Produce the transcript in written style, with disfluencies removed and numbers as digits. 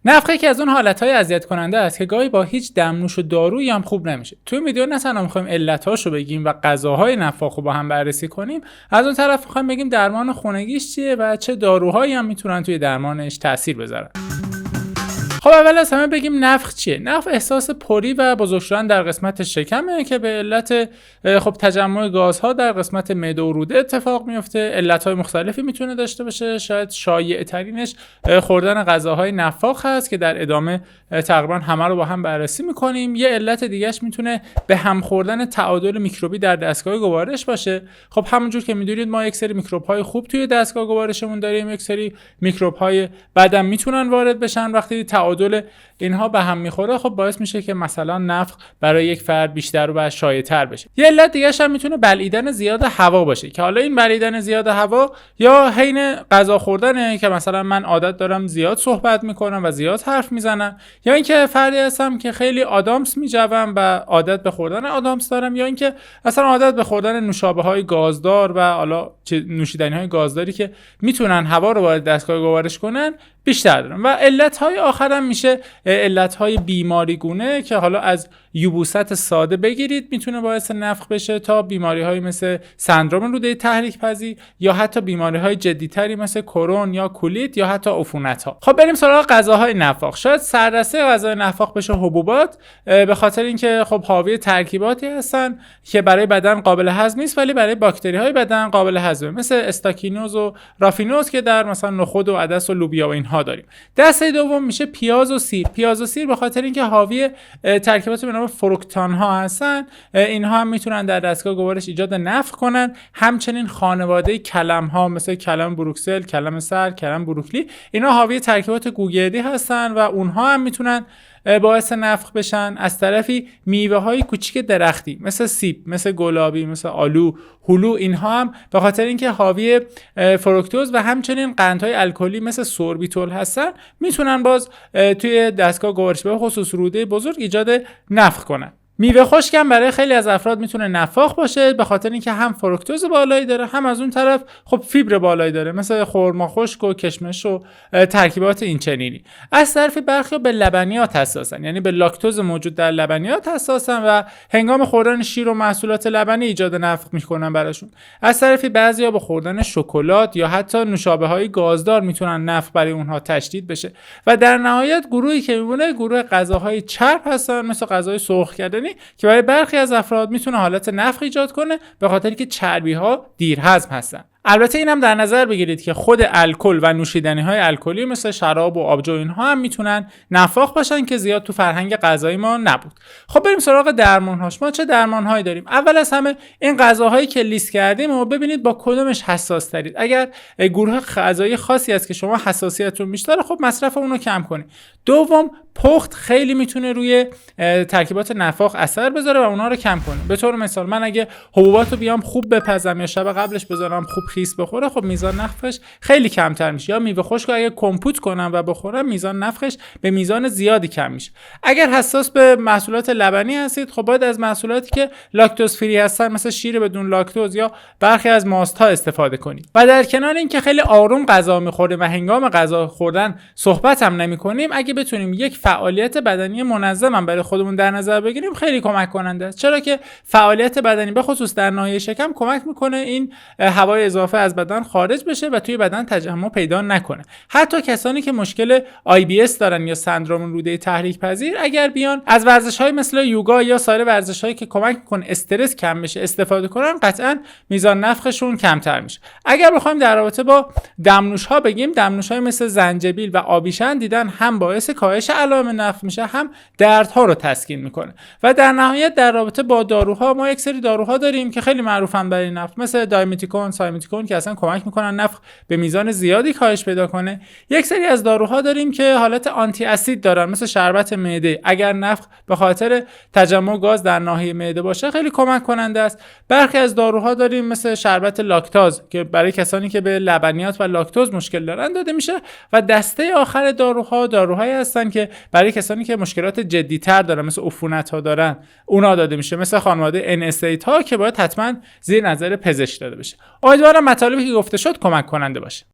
نفخ یکی از اون حالتهای اذیت کننده است که گاهی با هیچ دمنوش و دارویی هم خوب نمیشه. توی ویدیو نه تنها می‌خوایم علتاشو بگیم و غذاهای نفاخ رو با هم بررسی کنیم، از اون طرف می‌خوایم بگیم درمان خونگیش چیه و چه داروهایی هم میتونن توی درمانش تاثیر بذارن. خب اول از همه بگیم نفخ چیه؟ نفخ احساس پری و بزرگ شدن در قسمت شکمه که به علت تجمع گازها در قسمت معده و روده اتفاق میفته. علت‌های مختلفی میتونه داشته باشه. شاید شایع ترینش خوردن غذاهای نفاخ هست که در ادامه تقریبا همه رو با هم بررسی میکنیم. یه علت دیگه‌اش میتونه به هم خوردن تعادل میکروبی در دستگاه گوارش باشه. خب همونجور که میدونید ما یک سری میکروب‌های خوب توی دستگاه گوارشمون داریم، یک سری میکروب‌های بدم میتونن وارد بشن. وقتی تعادل اینها به هم میخوره خب باعث میشه که مثلا نفخ برای یک فرد بیشتر و شایع‌تر بشه. یه علت دیگه هم میتونه بلعیدن زیاد هوا باشه که حالا این بلعیدن زیاد هوا یا حین غذا خوردنه که مثلا من عادت دارم زیاد صحبت میکنم و زیاد حرف میزنم، یا اینکه فردی هستم که خیلی آدامس میجوم و عادت به خوردن آدامس دارم، یا اینکه اصلا عادت به خوردن نوشابه‌های گازدار و حالا نوشیدنی‌های گازداری که میتونن هوا رو وارد دستگاه گوارش کنن بیشتر دارم. و علت‌های آخرم میشه علت‌های بیماری گونه که حالا از یبوست ساده بگیرید میتونه باعث نفخ بشه تا بیماری‌های مثل سندرم روده تحریک پذیر یا حتی بیماری‌های جدی‌تری مثل کرون یا کولیت یا حتی عفونت‌ها. خب بریم سراغ غذاهای نفاخ. شاید سررسته غذای نفاخ بشه حبوبات، به خاطر اینکه خب حاوی ترکیباتی هستن که برای بدن قابل هضم نیست ولی برای باکتری‌های بدن قابل هضمه، مثل استاکینوز و رافینوز که در مثلا نخود و عدس و لوبیا و اینها داریم. دسته دوم میشه پیاز و سیر. پیاز و سیر به خاطر اینکه حاوی ترکیبات به نام فروکتان ها هستن، اینها هم میتونن در دستگاه گوارش ایجاد نفخ کنن. همچنین خانواده کلم ها مثل کلم بروکسل، کلم سر، کلم بروکلی، اینا حاوی ترکیبات گوگردی هستن و اونها هم میتونن باعث نفخ بشن. از طرفی میوه های کوچیک درختی مثل سیب، مثل گلابی، مثل آلو، هلو، اینها هم به خاطر اینکه حاوی فروکتوز و همچنین قندهای الکلی مثل سوربیتول هستن میتونن باز توی دستگاه گوارش به خصوص روده بزرگ ایجاد نفخ کنن. میوه خشک هم برای خیلی از افراد میتونه نفاخ باشه به خاطر اینکه هم فروکتوز بالایی داره، هم از اون طرف خب فیبر بالایی داره مثل خرما خشک و کشمش و ترکیبات این چنینی. از طرفی برخی به لبنیات حساسن، یعنی به لاکتوز موجود در لبنیات حساسن و هنگام خوردن شیر و محصولات لبنی ایجاد نفخ میکنن براشون. از طرفی بعضیا به خوردن شکلات یا حتی نوشابه‌های گازدار میتونن نفخ برای اونها تشدید بشه. و در نهایت گروهی که میمونه گروه غذاهای چرب هستن مثل غذای سرخ کردنی که برای برخی از افراد میتونه حالت نفخ ایجاد کنه به خاطر اینکه چربی ها دیر هضم هستن. البته اینم در نظر بگیرید که خود الکل و نوشیدنی های الکلی مثل شراب و آبجو اینها هم میتونن نفاخ باشن که زیاد تو فرهنگ غذایی ما نبود. خب بریم سراغ درمان‌هاش. ما چه درمان‌هایی داریم؟ اول از همه این غذاهایی که لیست کردیم و ببینید با کدومش حساس ترید. اگر گروه غذایی خاصی است که شما حساسیتتون بیشتره خب مصرف اون رو کم کنید. دوم، پخت خیلی میتونه روی ترکیبات نفاخ اثر بذاره و اونها رو کم کنه. به طور مثال من اگه حبوبات رو بیام خوب بپزم یا شب قبلش بذارم خوب خیس بخوره خب میزان نفخش خیلی کمتر میشه. یا میوه خشک رو اگه کمپوت کنم و بخورم میزان نفخش به میزان زیادی کم میشه. اگر حساس به محصولات لبنی هستید خب باید از محصولاتی که لاکتوز فری هستن مثل شیر بدون لاکتوز یا برخی از ماست ها استفاده کنید. و در کنار اینکه خیلی آروم غذا میخوریم و هنگام غذا خوردن صحبت هم نمیکنیم، اگه بتونیم یک فعالیت بدنی منظم هم برای خودمون در نظر بگیریم خیلی کمک کننده است. چرا که فعالیت بدنی به خصوص در ناحیه شکم کمک میکنه این هوای اضافه از بدن خارج بشه و توی بدن تجمع پیدا نکنه. حتی کسانی که مشکل IBS دارن یا سندرم روده تحریک پذیر اگر بیان از ورزش‌های مثل یوگا یا سایر ورزش‌هایی که کمک میکنه استرس کم بشه استفاده کنن قطعاً میزان نفخشون کمتر میشه. اگر بخوایم در رابطه با دمنوش‌ها بگیم، دمنوش‌های مثل زنجبیل و آبیشن دیدن هم باعث کاهش علائم نفخ میشه هم دردها رو تسکین میکنه. و در نهایت در رابطه با داروها ما یک سری داروها داریم که خیلی معروفن برای نفخ مثل دایمتیکون، سایمتیکون که اصلا کمک میکنن نفخ به میزان زیادی کاهش پیدا کنه. یک سری از داروها داریم که حالت آنتی اسید دارن مثل شربت معده، اگر نفخ به خاطر تجمع گاز در ناحیه معده باشه خیلی کمک کننده است. برخی از داروها داریم مثل شربت لاکتاز که برای کسانی که به لبنیات و لاکتوز مشکل دارن داده میشه. و دسته آخر داروها داروهایی هستن که برای کسانی که مشکلات جدی‌تر دارن مثل عفونت‌ها دارن اونا داده میشه، مثل خانواده NSAID ها که باید حتما زیر نظر پزشک داده بشه. امیدوارم مطالبی که گفته شد کمک کننده باشه.